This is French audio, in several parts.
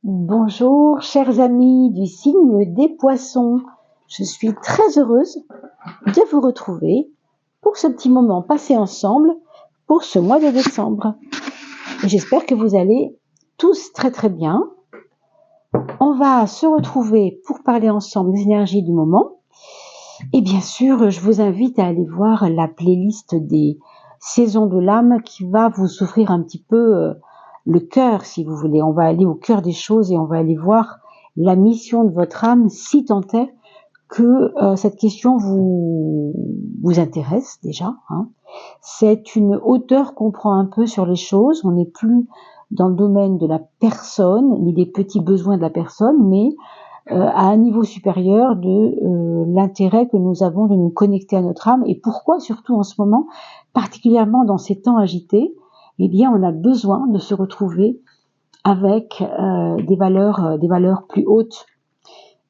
Bonjour, chers amis du signe des poissons. Je suis très heureuse de vous retrouver pour ce petit moment passé ensemble pour ce mois de décembre. J'espère que vous allez tous très très bien. On va se retrouver pour parler ensemble des énergies du moment. Et bien sûr, je vous invite à aller voir la playlist des saisons de l'âme qui va vous ouvrir un petit peu le cœur, si vous voulez. On va aller au cœur des choses et on va aller voir la mission de votre âme, si tant est que cette question vous intéresse déjà. C'est une hauteur qu'on prend un peu sur les choses. On n'est plus dans le domaine de la personne, ni des petits besoins de la personne, mais à un niveau supérieur de l'intérêt que nous avons de nous connecter à notre âme. Et pourquoi, surtout en ce moment, particulièrement dans ces temps agités, eh bien, on a besoin de se retrouver avec des valeurs plus hautes.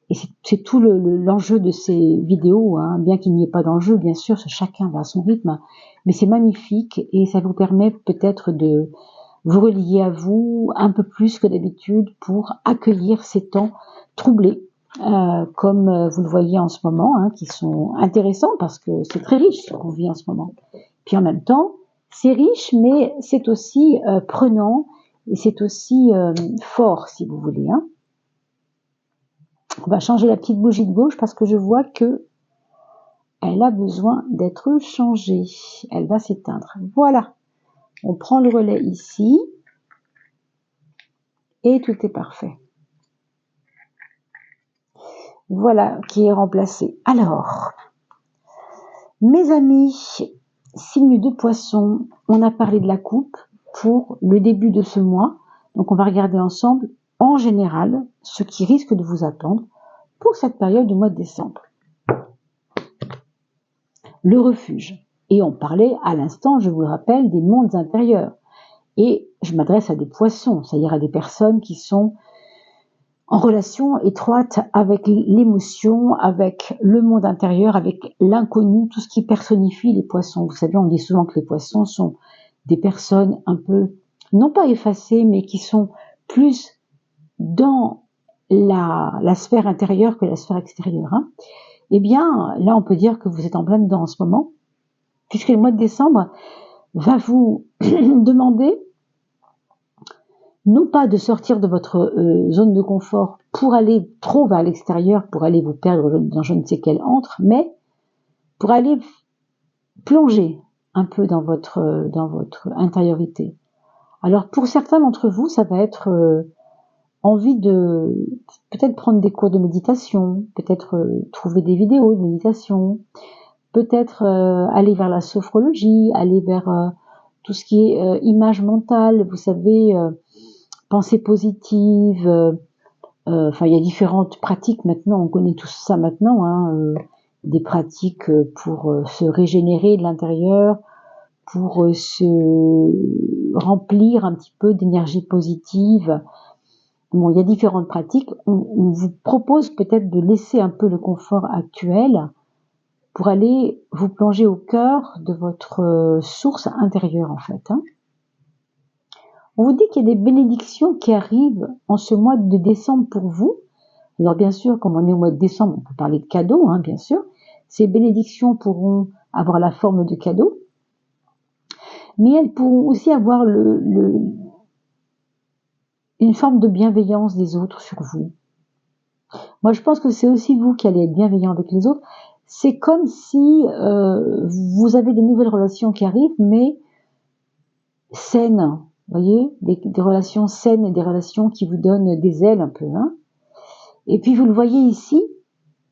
Et c'est tout l'enjeu de ces vidéos, bien qu'il n'y ait pas d'enjeu, bien sûr, chacun va à son rythme, mais c'est magnifique et ça vous permet peut-être de vous relier à vous un peu plus que d'habitude pour accueillir ces temps troublés, comme vous le voyez en ce moment, qui sont intéressants parce que c'est très riche ce qu'on vit en ce moment. Puis en même temps, c'est riche, mais c'est aussi prenant et c'est aussi fort, si vous voulez. On va changer la petite bougie de gauche parce que je vois que elle a besoin d'être changée. Elle va s'éteindre. Voilà. On prend le relais ici. Et tout est parfait. Voilà qui est remplacé. Alors, mes amis, signe de poisson, on a parlé de la coupe pour le début de ce mois. Donc on va regarder ensemble, en général, ce qui risque de vous attendre pour cette période du mois de décembre. Le refuge. Et on parlait à l'instant, je vous le rappelle, des mondes intérieurs. Et je m'adresse à des poissons, c'est-à-dire à des personnes qui sont en relation étroite avec l'émotion, avec le monde intérieur, avec l'inconnu, tout ce qui personnifie les poissons. Vous savez, on dit souvent que les poissons sont des personnes un peu, non pas effacées, mais qui sont plus dans la sphère intérieure que la sphère extérieure. Eh bien, là, on peut dire que vous êtes en plein dedans en ce moment, puisque le mois de décembre va vous demander non pas de sortir de votre zone de confort pour aller trop vers l'extérieur, pour aller vous perdre dans je ne sais quel antre, mais pour aller plonger un peu dans votre intériorité. Alors pour certains d'entre vous, ça va être envie de peut-être prendre des cours de méditation, peut-être trouver des vidéos de méditation, peut-être aller vers la sophrologie, aller vers tout ce qui est image mentale, vous savez, pensée positive, il y a différentes pratiques maintenant, on connaît tout ça maintenant, des pratiques pour se régénérer de l'intérieur, pour se remplir un petit peu d'énergie positive. Bon, il y a différentes pratiques. On vous propose peut-être de laisser un peu le confort actuel pour aller vous plonger au cœur de votre source intérieure, en fait. On vous dit qu'il y a des bénédictions qui arrivent en ce mois de décembre pour vous. Alors bien sûr, comme on est au mois de décembre, on peut parler de cadeaux, bien sûr. Ces bénédictions pourront avoir la forme de cadeaux, mais elles pourront aussi avoir une forme de bienveillance des autres sur vous. Moi, je pense que c'est aussi vous qui allez être bienveillant avec les autres. C'est comme si vous avez des nouvelles relations qui arrivent, mais saines. Vous voyez, des relations saines et des relations qui vous donnent des ailes un peu. Et puis vous le voyez ici,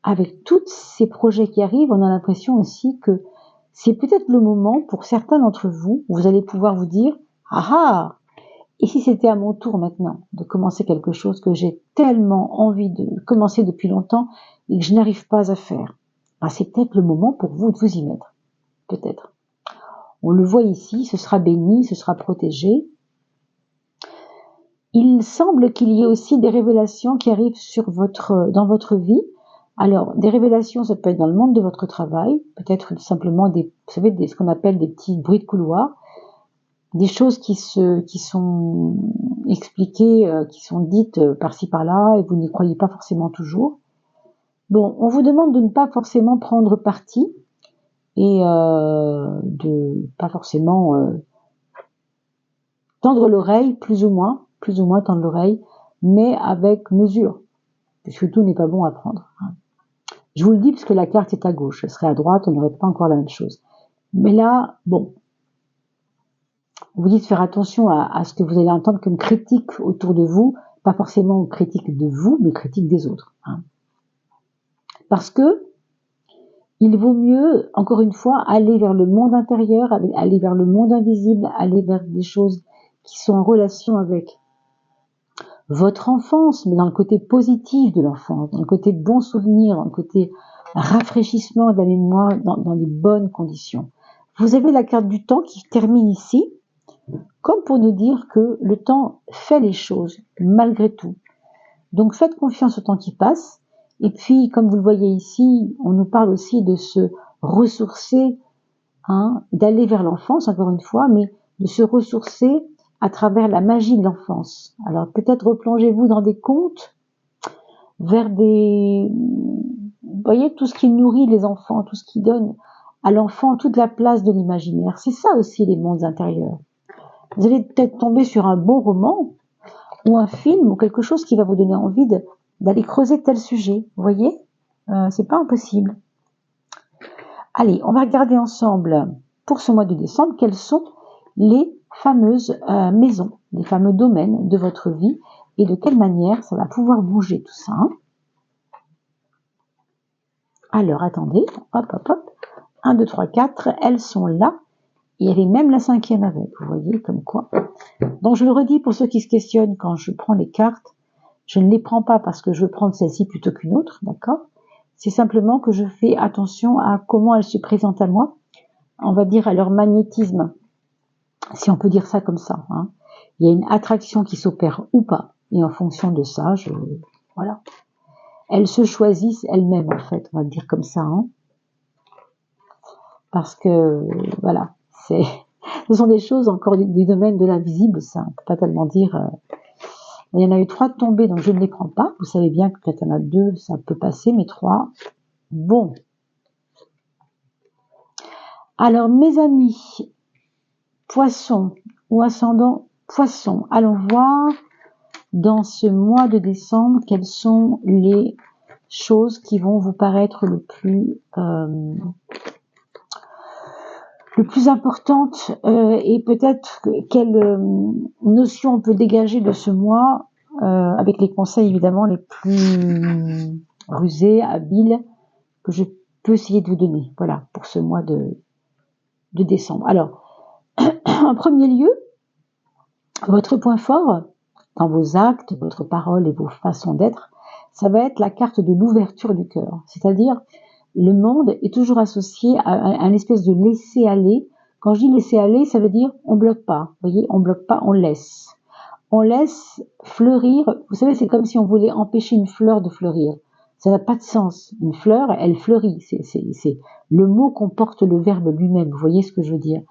avec tous ces projets qui arrivent, on a l'impression aussi que c'est peut-être le moment pour certains d'entre vous où vous allez pouvoir vous dire « Ah, et si c'était à mon tour maintenant de commencer quelque chose que j'ai tellement envie de commencer depuis longtemps et que je n'arrive pas à faire ?» C'est peut-être le moment pour vous de vous y mettre. Peut-être. On le voit ici, ce sera béni, ce sera protégé. Il semble qu'il y ait aussi des révélations qui arrivent dans votre vie. Alors, des révélations, ça peut être dans le monde de votre travail, peut-être simplement vous savez, ce qu'on appelle des petits bruits de couloir. des choses qui sont expliquées, qui sont dites par-ci par-là, et vous n'y croyez pas forcément toujours. Bon, on vous demande de ne pas forcément prendre parti, et de pas forcément tendre l'oreille, plus ou moins tendre l'oreille, mais avec mesure, parce que tout n'est pas bon à prendre. Je vous le dis parce que la carte est à gauche, elle serait à droite, on n'aurait pas encore la même chose. Mais là, bon, on vous dit de faire attention à ce que vous allez entendre comme critique autour de vous, pas forcément critique de vous, mais critique des autres. Parce que il vaut mieux, encore une fois, aller vers le monde intérieur, aller vers le monde invisible, aller vers des choses qui sont en relation avec votre enfance, mais dans le côté positif de l'enfance, dans le côté bon souvenir, dans le côté rafraîchissement de la mémoire, dans les bonnes conditions. Vous avez la carte du temps qui termine ici, comme pour nous dire que le temps fait les choses, malgré tout. Donc faites confiance au temps qui passe, et puis, comme vous le voyez ici, on nous parle aussi de se ressourcer, d'aller vers l'enfance, encore une fois, mais de se ressourcer à travers la magie de l'enfance. Alors peut-être replongez-vous dans des contes, vers vous voyez, tout ce qui nourrit les enfants, tout ce qui donne à l'enfant toute la place de l'imaginaire. C'est ça aussi les mondes intérieurs. Vous allez peut-être tomber sur un bon roman, ou un film, ou quelque chose qui va vous donner envie d'aller creuser tel sujet. Vous voyez, c'est pas impossible. Allez, on va regarder ensemble, pour ce mois de décembre, quelles sont les fameuses maisons, les fameux domaines de votre vie, et de quelle manière ça va pouvoir bouger tout ça. Alors, attendez, hop, hop, hop, 1, 2, 3, 4, elles sont là, et il y avait même la 5e avec, vous voyez, comme quoi. Donc, je le redis pour ceux qui se questionnent, quand je prends les cartes, je ne les prends pas parce que je veux prendre celle-ci plutôt qu'une autre, d'accord? C'est simplement que je fais attention à comment elles se présentent à moi, on va dire à leur magnétisme, si on peut dire ça comme ça. Il y a une attraction qui s'opère ou pas, et en fonction de ça, voilà. Elles se choisissent elles-mêmes, en fait, on va le dire comme ça, parce que, voilà, ce sont des choses encore du domaine de l'invisible, ça, on peut pas tellement dire. Il y en a eu 3 de tombées, donc je ne les prends pas. Vous savez bien que quand il y en a 2, ça peut passer, mais 3, bon. Alors, mes amis, poissons ou ascendant poissons, allons voir dans ce mois de décembre quelles sont les choses qui vont vous paraître le plus importante, et peut-être quelle notion on peut dégager de ce mois, avec les conseils évidemment les plus rusés, habiles, que je peux essayer de vous donner, voilà, pour ce mois de décembre. Alors, en premier lieu, votre point fort dans vos actes, votre parole et vos façons d'être, ça va être la carte de l'ouverture du cœur. C'est-à-dire, le monde est toujours associé à un espèce de laisser aller. Quand je dis laisser aller, ça veut dire on bloque pas. Vous voyez, on bloque pas, on laisse. On laisse fleurir. Vous savez, c'est comme si on voulait empêcher une fleur de fleurir. Ça n'a pas de sens. Une fleur, elle fleurit. C'est le mot comporte le verbe lui-même. Vous voyez ce que je veux dire?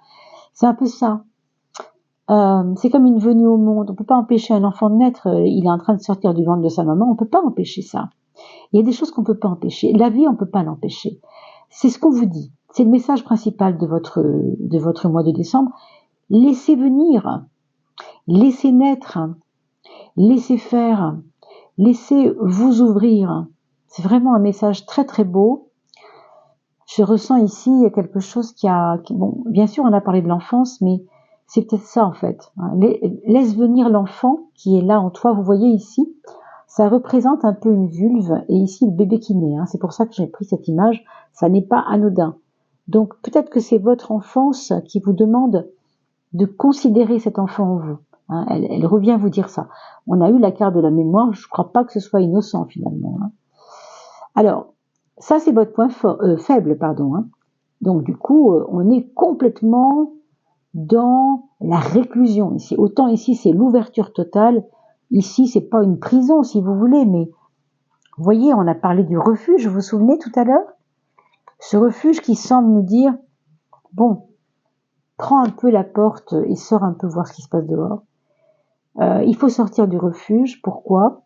C'est un peu ça. C'est comme une venue au monde. On peut pas empêcher un enfant de naître. Il est en train de sortir du ventre de sa maman. On peut pas empêcher ça. Il y a des choses qu'on peut pas empêcher. La vie, on peut pas l'empêcher. C'est ce qu'on vous dit. C'est le message principal de votre mois de décembre. Laissez venir. Laissez naître. Laissez faire. Laissez vous ouvrir. C'est vraiment un message très très beau. Je ressens ici quelque chose bon, bien sûr, on a parlé de l'enfance, mais c'est peut-être ça en fait. Laisse venir l'enfant qui est là en toi. Vous voyez ici, ça représente un peu une vulve, et ici le bébé qui naît. C'est pour ça que j'ai pris cette image. Ça n'est pas anodin. Donc peut-être que c'est votre enfance qui vous demande de considérer cet enfant en vous. Elle revient vous dire ça. On a eu la carte de la mémoire. Je ne crois pas que ce soit innocent finalement. Alors, ça c'est votre point faible, pardon. Donc du coup, on est complètement dans la réclusion ici. Autant ici c'est l'ouverture totale, ici c'est pas une prison si vous voulez, mais vous voyez, on a parlé du refuge, vous vous souvenez tout à l'heure? Ce refuge qui semble nous dire, bon, prends un peu la porte et sors un peu voir ce qui se passe dehors. Il faut sortir du refuge. Pourquoi?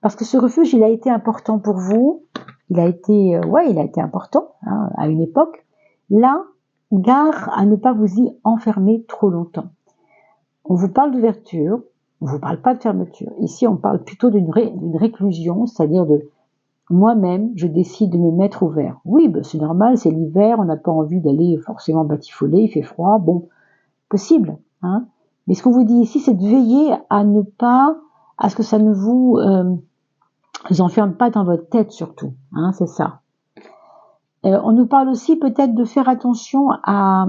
Parce que ce refuge, il a été important pour vous. Il a été important à une époque. Là, gare à ne pas vous y enfermer trop longtemps. On vous parle d'ouverture, on vous parle pas de fermeture. Ici, on parle plutôt d'une réclusion, c'est-à-dire de moi-même, je décide de me mettre ouvert. Oui, c'est normal, c'est l'hiver, on n'a pas envie d'aller forcément batifoler, il fait froid, bon, possible. Mais ce qu'on vous dit ici, c'est de veiller à ce que ça ne vous enferme pas dans votre tête surtout. C'est ça. On nous parle aussi peut-être de faire attention à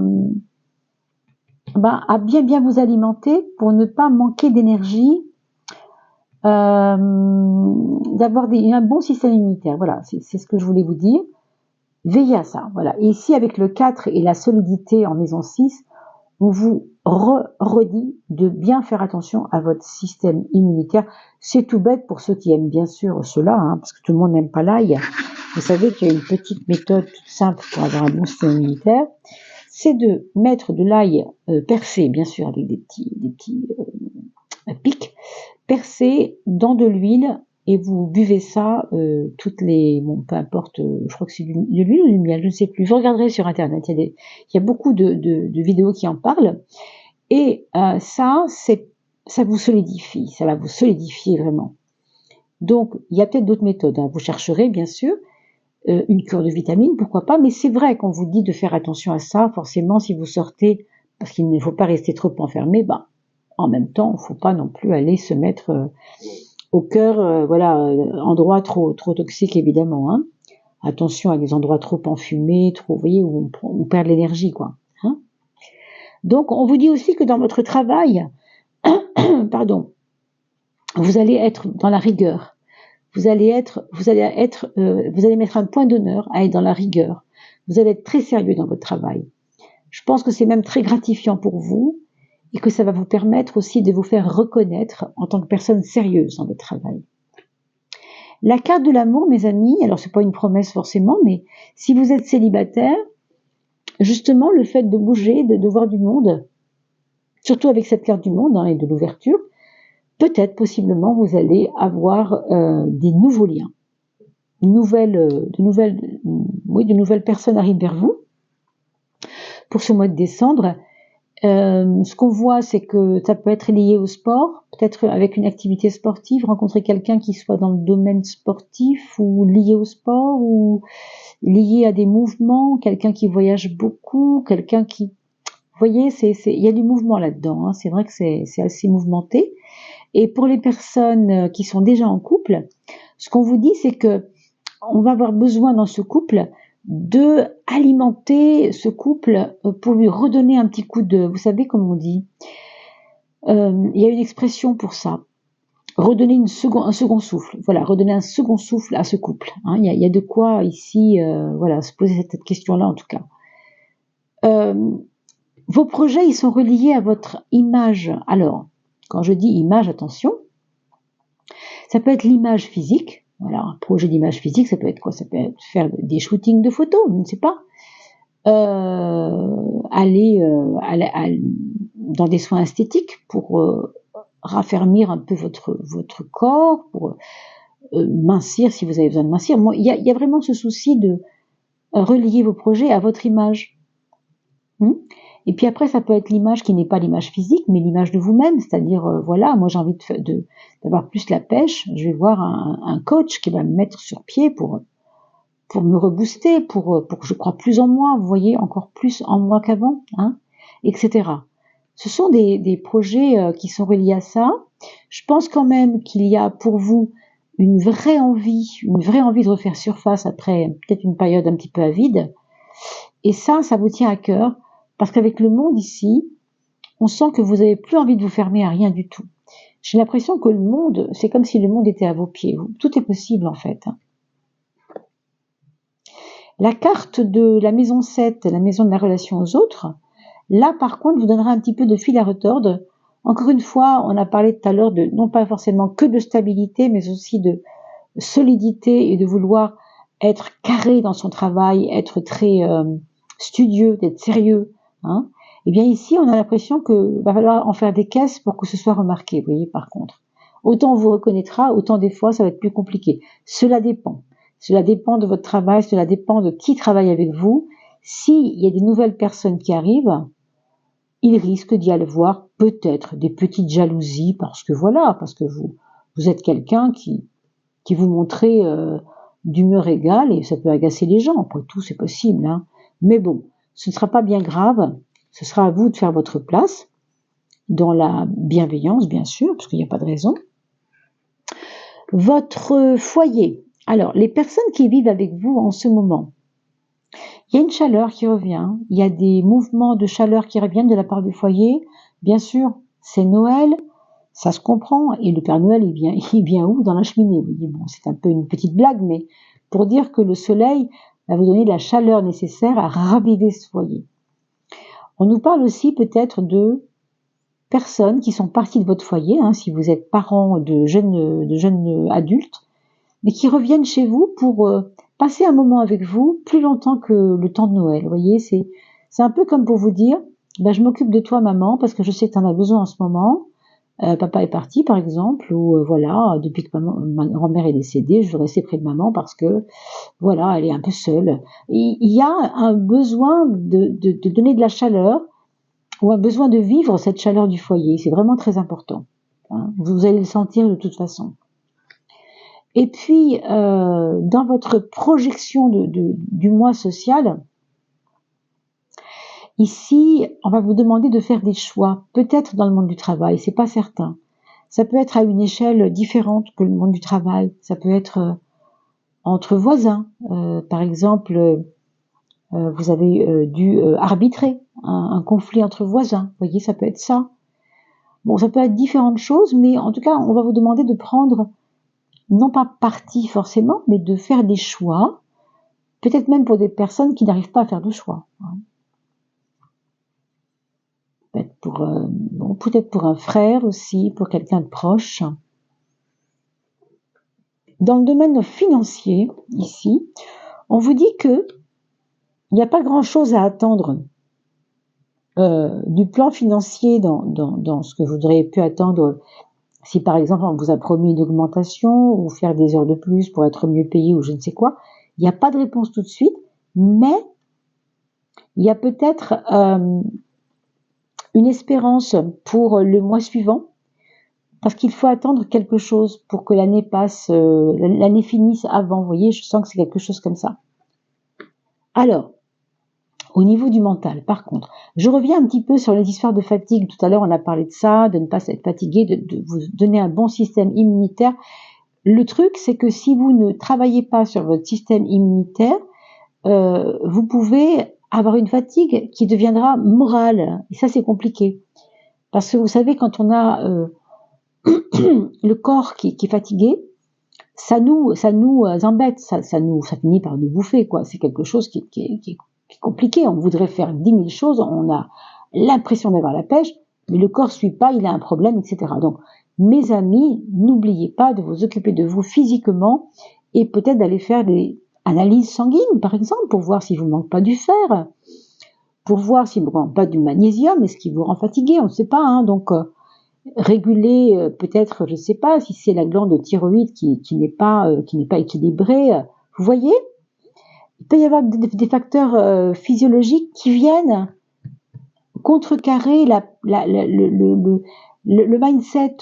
bien vous alimenter pour ne pas manquer d'énergie, d'avoir un bon système immunitaire. Voilà, c'est ce que je voulais vous dire. Veillez à ça. Voilà. Et ici, avec le 4 et la solidité en maison 6, on vous redit de bien faire attention à votre système immunitaire. C'est tout bête pour ceux qui aiment bien sûr cela, parce que tout le monde n'aime pas l'ail. Vous savez qu'il y a une petite méthode toute simple pour avoir un bon système immunitaire. C'est de mettre de l'ail percé, bien sûr, avec des petits pics, percé dans de l'huile, et vous buvez ça peu importe, je crois que c'est de l'huile ou du miel, je ne sais plus. Vous regarderez sur internet, il y a beaucoup de vidéos qui en parlent, et ça vous solidifie, ça va vous solidifier vraiment. Donc il y a peut-être d'autres méthodes, vous chercherez bien sûr une cure de vitamines, pourquoi pas, mais c'est vrai qu'on vous dit de faire attention à ça, forcément si vous sortez, parce qu'il ne faut pas rester trop enfermé, en même temps, il ne faut pas non plus aller se mettre au cœur, endroit trop toxique évidemment. Attention à des endroits trop enfumés, vous voyez, où on perd l'énergie, quoi. Donc, on vous dit aussi que dans votre travail, vous allez être dans la rigueur. Vous allez mettre un point d'honneur à être dans la rigueur. Vous allez être très sérieux dans votre travail. Je pense que c'est même très gratifiant pour vous et que ça va vous permettre aussi de vous faire reconnaître en tant que personne sérieuse dans votre travail. La carte de l'amour, mes amis, alors c'est pas une promesse forcément, mais si vous êtes célibataire, justement le fait de bouger, de voir du monde, surtout avec cette carte du monde et de l'ouverture, peut-être possiblement vous allez avoir des nouveaux liens, de nouvelles personnes arrivent vers vous pour ce mois de décembre. Ce qu'on voit, c'est que ça peut être lié au sport, peut-être avec une activité sportive, rencontrer quelqu'un qui soit dans le domaine sportif ou lié au sport ou lié à des mouvements, quelqu'un qui voyage beaucoup, quelqu'un qui... Vous voyez, il y a du mouvement là-dedans, c'est vrai que c'est assez mouvementé. Et pour les personnes qui sont déjà en couple, ce qu'on vous dit, c'est que on va avoir besoin dans ce couple de alimenter ce couple pour lui redonner un petit coup de... Vous savez comment on dit, il y a une expression pour ça. Redonner un second souffle. Voilà, redonner un second souffle à ce couple. Il y a de quoi ici, se poser cette question-là en tout cas. Vos projets, ils sont reliés à votre image. Alors, quand je dis image, attention, ça peut être l'image physique. Voilà, un projet d'image physique, ça peut être quoi? Ça peut être faire des shootings de photos, je ne sais pas. Aller dans des soins esthétiques pour raffermir un peu votre corps, pour mincir si vous avez besoin de mincir. Il y a vraiment ce souci de relier vos projets à votre image. Et puis après, ça peut être l'image qui n'est pas l'image physique, mais l'image de vous-même, c'est-à-dire, moi j'ai envie d'avoir plus la pêche, je vais voir un coach qui va me mettre sur pied pour me rebooster, pour que je croie plus en moi, vous voyez, encore plus en moi qu'avant, etc. Ce sont des projets qui sont reliés à ça. Je pense quand même qu'il y a pour vous une vraie envie de refaire surface après peut-être une période un petit peu avide. Et ça vous tient à cœur. Parce qu'avec le monde ici, on sent que vous n'avez plus envie de vous fermer à rien du tout. J'ai l'impression que le monde, c'est comme si le monde était à vos pieds. Tout est possible en fait. La carte de la maison 7, la maison de la relation aux autres, là par contre vous donnera un petit peu de fil à retordre. Encore une fois, on a parlé tout à l'heure de non pas forcément que de stabilité, mais aussi de solidité et de vouloir être carré dans son travail, être très studieux, d'être sérieux. Eh bien ici, on a l'impression que va falloir en faire des caisses pour que ce soit remarqué, vous voyez, par contre. Autant on vous reconnaîtra, autant des fois ça va être plus compliqué. Cela dépend. Cela dépend de votre travail, cela dépend de qui travaille avec vous. S'il y a des nouvelles personnes qui arrivent, il risque d'y avoir peut-être des petites jalousies parce que voilà, parce que vous êtes quelqu'un qui vous montrez d'humeur égale et ça peut agacer les gens. Après tout, c'est possible, hein. Mais bon, ce ne sera pas bien grave. Ce sera à vous de faire votre place dans la bienveillance, bien sûr, parce qu'il n'y a pas de raison. Votre foyer. Alors, les personnes qui vivent avec vous en ce moment, il y a une chaleur qui revient, il y a des mouvements de chaleur qui reviennent de la part du foyer. Bien sûr, c'est Noël, ça se comprend, et le Père Noël, il vient où? Dans la cheminée. Vous dites, bon, c'est un peu une petite blague, mais pour dire que le soleil va vous donner la chaleur nécessaire à raviver ce foyer. On nous parle aussi peut-être de personnes qui sont parties de votre foyer, hein, si vous êtes parents de jeunes adultes, mais qui reviennent chez vous pour passer un moment avec vous plus longtemps que le temps de Noël. Vous voyez, c'est un peu comme pour vous dire, je m'occupe de toi maman parce que je sais que tu en as besoin en ce moment. Papa est parti par exemple, ou voilà, depuis que ma grand-mère est décédée, je veux rester près de maman parce que voilà, elle est un peu seule. Il y a un besoin de donner de la chaleur, ou un besoin de vivre cette chaleur du foyer. C'est vraiment très important, hein. Vous allez le sentir de toute façon. Et puis, dans votre projection du mois social, ici, on va vous demander de faire des choix, peut-être dans le monde du travail, c'est pas certain. Ça peut être à une échelle différente que le monde du travail. Ça peut être entre voisins. Par exemple, vous avez dû arbitrer un conflit entre voisins. Vous voyez, ça peut être ça. Bon, ça peut être différentes choses, mais en tout cas, on va vous demander de prendre, non pas parti forcément, mais de faire des choix, peut-être même pour des personnes qui n'arrivent pas à faire de choix, hein. Peut-être pour un frère aussi, pour quelqu'un de proche. Dans le domaine financier, ici, on vous dit que il n'y a pas grand-chose à attendre du plan financier dans ce que vous auriez pu attendre si par exemple on vous a promis une augmentation ou faire des heures de plus pour être mieux payé ou je ne sais quoi. Il n'y a pas de réponse tout de suite, mais il y a peut-être une espérance pour le mois suivant, parce qu'il faut attendre quelque chose pour que l'année passe, l'année finisse avant. Vous voyez, je sens que c'est quelque chose comme ça. Alors, au niveau du mental, par contre, je reviens un petit peu sur les histoires de fatigue. Tout à l'heure, on a parlé de ça, de ne pas être fatigué, de vous donner un bon système immunitaire. Le truc, c'est que si vous ne travaillez pas sur votre système immunitaire, vous pouvez avoir une fatigue qui deviendra morale. Et ça, c'est compliqué. Parce que vous savez, quand on a le corps qui est fatigué, ça nous embête, ça finit par nous bouffer, quoi. C'est quelque chose qui est compliqué. On voudrait faire 10 000 choses, on a l'impression d'avoir la pêche, mais le corps suit pas, il a un problème, etc. Donc, mes amis, n'oubliez pas de vous occuper de vous physiquement et peut-être d'aller faire des analyses sanguines, par exemple, pour voir s'il vous manque pas du fer, pour voir s'il ne vous manque pas du magnésium, est-ce qu'il vous rend fatigué, on ne sait pas, hein. Donc, réguler peut-être, je ne sais pas, si c'est la glande thyroïde qui n'est pas équilibrée. Vous voyez, il peut y avoir des facteurs physiologiques qui viennent contrecarrer le mindset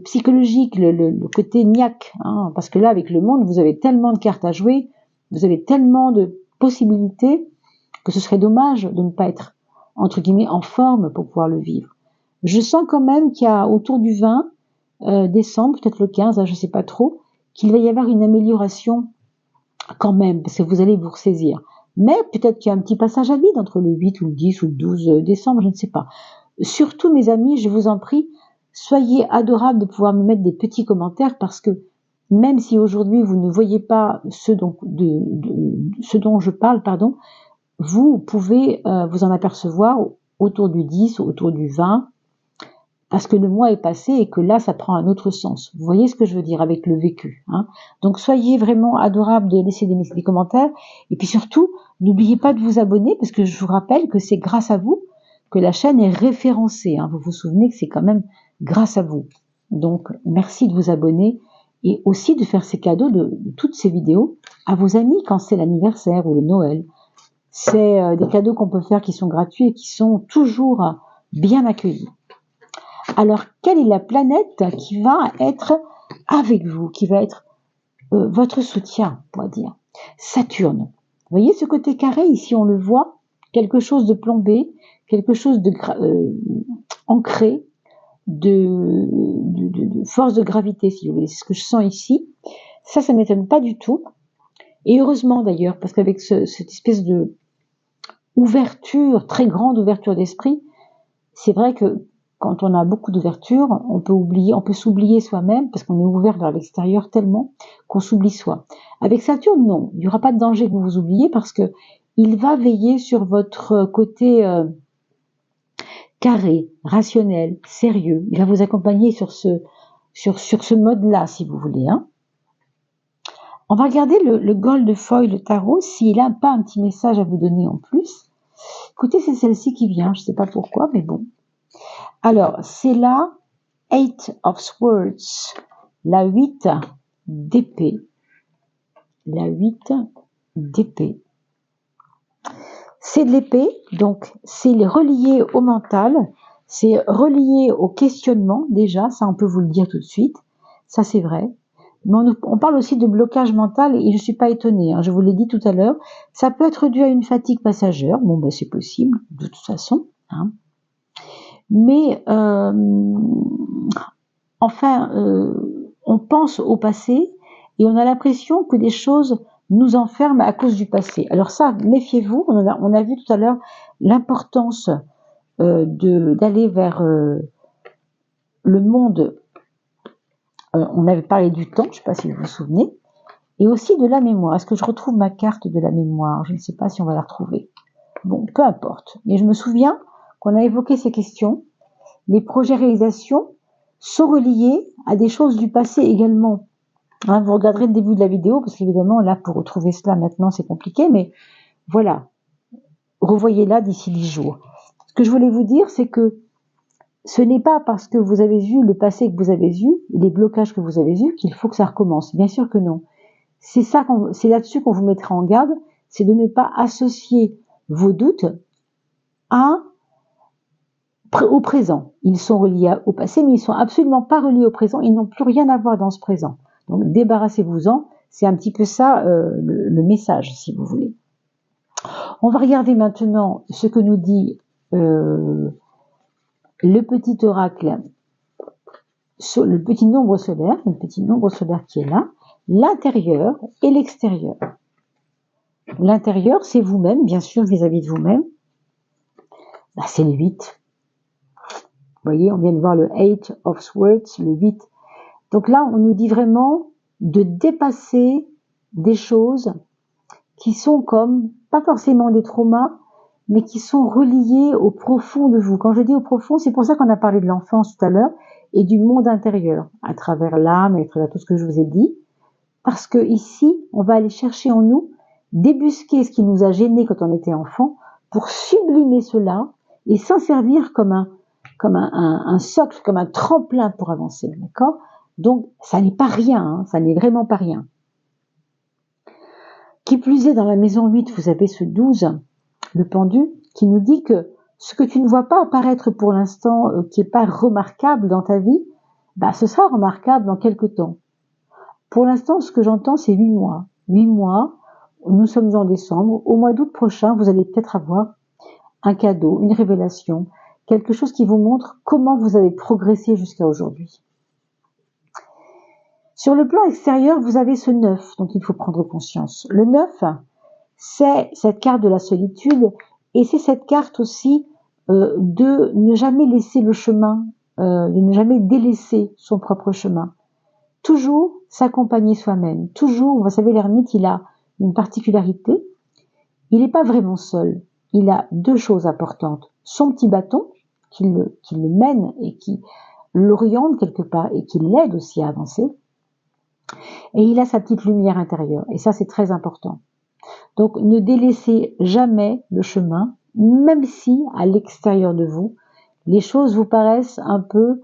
psychologique, le côté niaque, hein, parce que là, avec le monde, vous avez tellement de cartes à jouer, vous avez tellement de possibilités que ce serait dommage de ne pas être, entre guillemets, en forme pour pouvoir le vivre. Je sens quand même qu'il y a autour du 20 décembre, peut-être le 15, je ne sais pas trop, qu'il va y avoir une amélioration quand même, parce que vous allez vous ressaisir. Mais peut-être qu'il y a un petit passage à vide entre le 8 ou le 10 ou le 12 décembre, je ne sais pas. Surtout, mes amis, je vous en prie, soyez adorables de pouvoir me mettre des petits commentaires, parce que même si aujourd'hui vous ne voyez pas ce dont je parle, vous pouvez vous en apercevoir autour du 10, autour du 20, parce que le mois est passé et que là, ça prend un autre sens. Vous voyez ce que je veux dire avec le vécu, hein. Donc, soyez vraiment adorables de laisser des commentaires. Et puis surtout, n'oubliez pas de vous abonner, parce que je vous rappelle que c'est grâce à vous que la chaîne est référencée. Hein. Vous vous souvenez que c'est quand même grâce à vous. Donc, merci de vous abonner et aussi de faire ces cadeaux de toutes ces vidéos à vos amis quand c'est l'anniversaire ou le Noël. C'est des cadeaux qu'on peut faire qui sont gratuits et qui sont toujours bien accueillis. Alors, quelle est la planète qui va être avec vous, qui va être votre soutien, on va dire? Saturne. Vous voyez ce côté carré, ici on le voit, quelque chose de plombé, quelque chose de ancré, de force de gravité, si vous voulez. C'est ce que je sens ici. Ça ne m'étonne pas du tout. Et heureusement d'ailleurs, parce qu'avec cette espèce de ouverture, très grande ouverture d'esprit, c'est vrai que quand on a beaucoup d'ouverture, on peut s'oublier soi-même parce qu'on est ouvert vers l'extérieur tellement qu'on s'oublie soi. Avec Saturne, non, il n'y aura pas de danger que vous vous oubliez parce que il va veiller sur votre côté carré, rationnel, sérieux. Il va vous accompagner sur ce mode-là, si vous voulez. Hein. On va regarder le Gold Foil Tarot, s'il n'a pas un petit message à vous donner en plus. Écoutez, c'est celle-ci qui vient, je ne sais pas pourquoi, mais bon. Alors, c'est la 8 of Swords, la 8 d'épée. La 8 d'épée. C'est de l'épée, donc c'est relié au mental, c'est relié au questionnement, déjà, ça on peut vous le dire tout de suite, ça c'est vrai. Mais on parle aussi de blocage mental et je ne suis pas étonnée, hein, je vous l'ai dit tout à l'heure, ça peut être dû à une fatigue passagère, bon ben c'est possible, de toute façon, hein. Mais on pense au passé et on a l'impression que des choses nous enferment à cause du passé. Alors ça, méfiez-vous, on a vu tout à l'heure l'importance d'aller vers le monde, on avait parlé du temps, je ne sais pas si vous vous souvenez, et aussi de la mémoire. Est-ce que je retrouve ma carte de la mémoire? Je ne sais pas si on va la retrouver. Bon, peu importe. Mais je me souviens qu'on a évoqué ces questions. Les projets réalisations sont reliés à des choses du passé également. Hein, vous regarderez le début de la vidéo, parce qu'évidemment, là, pour retrouver cela maintenant, c'est compliqué, mais voilà. Revoyez-la d'ici 10 jours. Ce que je voulais vous dire, c'est que ce n'est pas parce que vous avez vu le passé que vous avez vu, les blocages que vous avez vus, qu'il faut que ça recommence. Bien sûr que non. C'est là-dessus qu'on vous mettra en garde, c'est de ne pas associer vos doutes au présent. Ils sont reliés au passé, mais ils ne sont absolument pas reliés au présent. Ils n'ont plus rien à voir dans ce présent. Donc, débarrassez-vous-en. C'est un petit peu ça le message, si vous voulez. On va regarder maintenant ce que nous dit le petit oracle, le petit nombre solaire qui est là, l'intérieur et l'extérieur. L'intérieur, c'est vous-même, bien sûr, vis-à-vis de vous-même. Bah, c'est le 8. Vous voyez, on vient de voir le 8 of Swords, le 8. Donc là, on nous dit vraiment de dépasser des choses qui sont comme, pas forcément des traumas, mais qui sont reliées au profond de vous. Quand je dis au profond, c'est pour ça qu'on a parlé de l'enfance tout à l'heure et du monde intérieur, à travers l'âme, à travers tout ce que je vous ai dit. Parce que ici, on va aller chercher en nous, débusquer ce qui nous a gênés quand on était enfant, pour sublimer cela et s'en servir comme un socle, comme un tremplin pour avancer, d'accord? Donc, ça n'est pas rien, hein, ça n'est vraiment pas rien. Qui plus est, dans la maison 8, vous avez ce 12, le pendu, qui nous dit que ce que tu ne vois pas apparaître pour l'instant, qui n'est pas remarquable dans ta vie, bah, ce sera remarquable dans quelques temps. Pour l'instant, ce que j'entends, c'est 8 mois. 8 mois, nous sommes en décembre. Au mois d'août prochain, vous allez peut-être avoir un cadeau, une révélation, quelque chose qui vous montre comment vous avez progressé jusqu'à aujourd'hui. Sur le plan extérieur, vous avez ce 9 dont il faut prendre conscience. Le 9, c'est cette carte de la solitude et c'est cette carte aussi de ne jamais laisser le chemin, de ne jamais délaisser son propre chemin. Toujours s'accompagner soi-même. Toujours, vous savez, l'ermite, il a une particularité. Il n'est pas vraiment seul. Il a deux choses importantes. Son petit bâton, qui le mène et qui l'oriente quelque part et qui l'aide aussi à avancer. Et il a sa petite lumière intérieure. Et ça, c'est très important. Donc, ne délaissez jamais le chemin même si à l'extérieur de vous, les choses vous paraissent un peu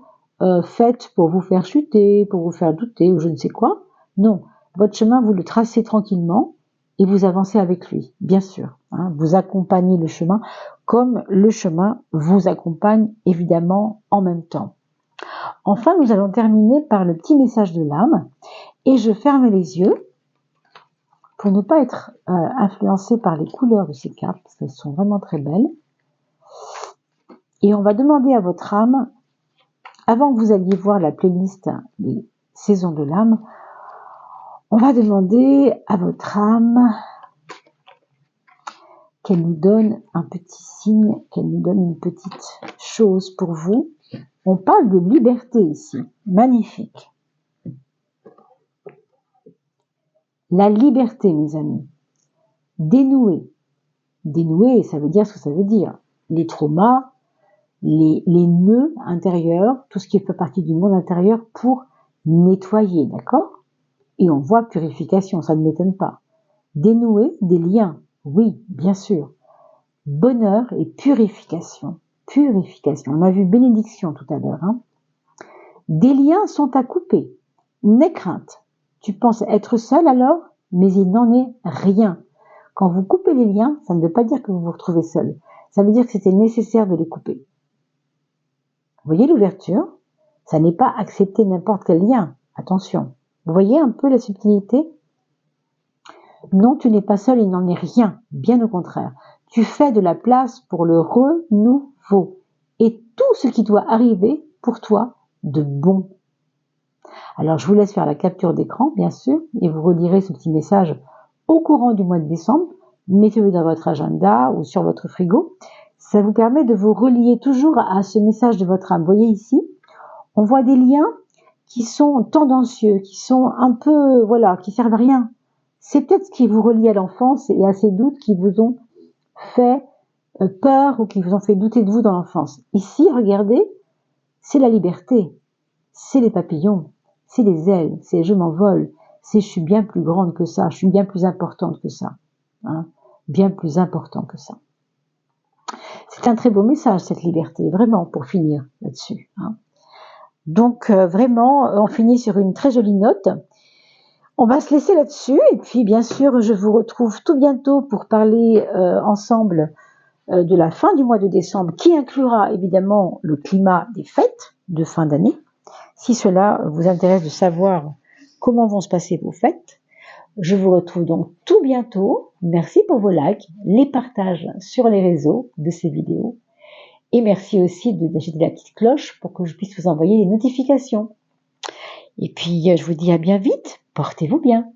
faites pour vous faire chuter, pour vous faire douter ou je ne sais quoi. Non, votre chemin, vous le tracez tranquillement et vous avancez avec lui, bien sûr. Hein, vous accompagnez le chemin comme le chemin vous accompagne évidemment en même temps. Enfin, nous allons terminer par le petit message de l'âme et je ferme les yeux pour ne pas être influencé par les couleurs de ces cartes, parce qu'elles sont vraiment très belles. Et on va demander à votre âme, avant que vous alliez voir la playlist des saisons de l'âme, on va demander à votre âme qu'elle nous donne un petit signe, qu'elle nous donne une petite chose pour vous. On parle de liberté ici, magnifique. La liberté, mes amis. Dénouer. Dénouer, ça veut dire ce que ça veut dire. Les traumas, les nœuds intérieurs, tout ce qui fait partie du monde intérieur pour nettoyer, d'accord? Et on voit purification, ça ne m'étonne pas. Dénouer des liens, oui, bien sûr. Bonheur et purification. Purification. On a vu bénédiction tout à l'heure. Hein. Des liens sont à couper. N'aie crainte. Tu penses être seul alors, mais il n'en est rien. Quand vous coupez les liens, ça ne veut pas dire que vous vous retrouvez seul. Ça veut dire que c'était nécessaire de les couper. Vous voyez l'ouverture? Ça n'est pas accepter n'importe quel lien. Attention. Vous voyez un peu la subtilité? Non, tu n'es pas seul, il n'en est rien. Bien au contraire. Tu fais de la place pour le renouveau. Et tout ce qui doit arriver pour toi de bon. Alors, je vous laisse faire la capture d'écran, bien sûr, et vous relirez ce petit message au courant du mois de décembre. Mettez-le dans votre agenda ou sur votre frigo. Ça vous permet de vous relier toujours à ce message de votre âme. Vous voyez ici, on voit des liens qui sont tendancieux, qui sont un peu, voilà, qui servent à rien. C'est peut-être ce qui vous relie à l'enfance et à ces doutes qui vous ont fait peur ou qui vous ont fait douter de vous dans l'enfance. Ici, regardez, c'est la liberté, c'est les papillons, c'est les ailes, c'est je m'envole, c'est je suis bien plus grande que ça, je suis bien plus importante que ça, hein, bien plus important que ça. C'est un très beau message, cette liberté, vraiment, pour finir là-dessus. Hein. Donc, vraiment, on finit sur une très jolie note. On va se laisser là-dessus, et puis, bien sûr, je vous retrouve tout bientôt pour parler ensemble de la fin du mois de décembre, qui inclura évidemment le climat des fêtes de fin d'année. Si cela vous intéresse de savoir comment vont se passer vos fêtes, je vous retrouve donc tout bientôt. Merci pour vos likes, les partages sur les réseaux de ces vidéos. Et merci aussi d'agiter la petite cloche pour que je puisse vous envoyer les notifications. Et puis, je vous dis à bien vite. Portez-vous bien.